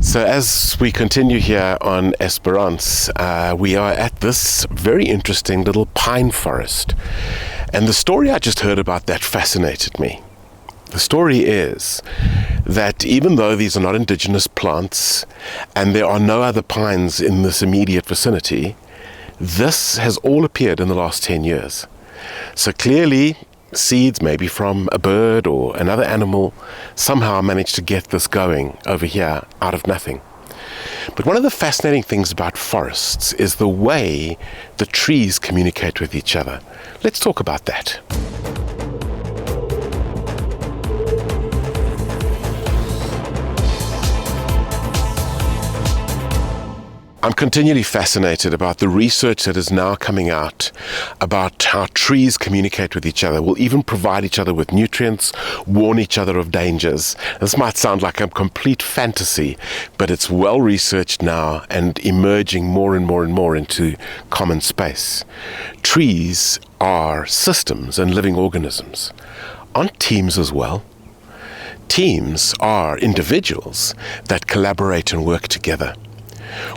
So as we continue here on Esperance, we are at this very interesting little pine forest. And the story I just heard about that fascinated me. The story is that even though these are not indigenous plants and there are no other pines in this immediate vicinity, this has all appeared in the last 10 years. So clearly, seeds maybe from a bird or another animal somehow managed to get this going over here out of nothing. But one of the fascinating things about forests is the way the trees communicate with each other. Let's talk about that. I'm continually fascinated about the research that is now coming out about how trees communicate with each other, will even provide each other with nutrients, warn each other of dangers. This might sound like a complete fantasy, but it's well researched now and emerging more and more and more into common space. Trees are systems and living organisms. Aren't teams as well? Teams are individuals that collaborate and work together.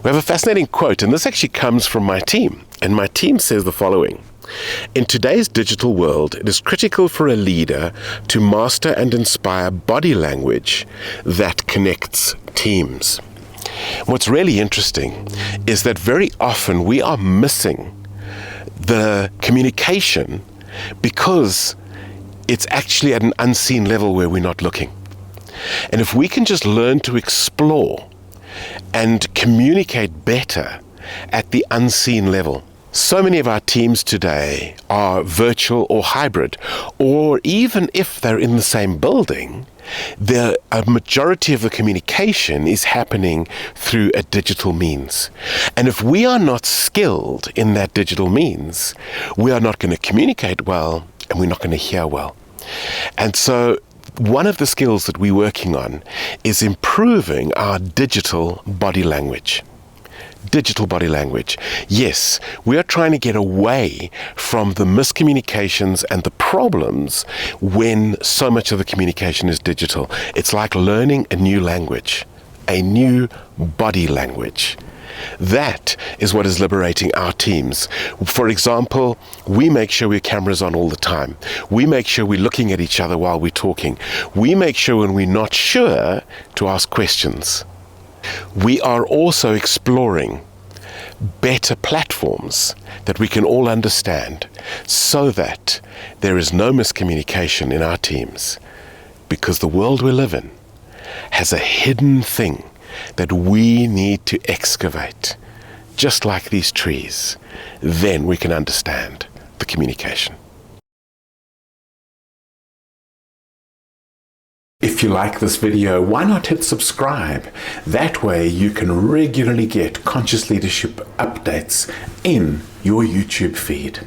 We have a fascinating quote, and this actually comes from my team. And my team says the following: "In today's digital world, it is critical for a leader to master and inspire body language that connects teams." What's really interesting is that very often we are missing the communication because it's actually at an unseen level where we're not looking. And if we can just learn to explore and communicate better at the unseen level. So many of our teams today are virtual or hybrid, or even if they're in the same building, a majority of the communication is happening through a digital means. And if we are not skilled in that digital means, we are not going to communicate well and we're not going to hear well. And so one of the skills that we're working on is improving our digital body language. Digital body language. Yes, we are trying to get away from the miscommunications and the problems when so much of the communication is digital. It's like learning a new language, a new body language. That is what is liberating our teams. For example, we make sure we have cameras on all the time. We make sure we're looking at each other while we're talking. We make sure when we're not sure to ask questions. We are also exploring better platforms that we can all understand so that there is no miscommunication in our teams, because the world we live in has a hidden thing that we need to excavate, just like these trees. Then we can understand the communication. If you like this video, why not hit subscribe? That way you can regularly get conscious leadership updates in your YouTube feed.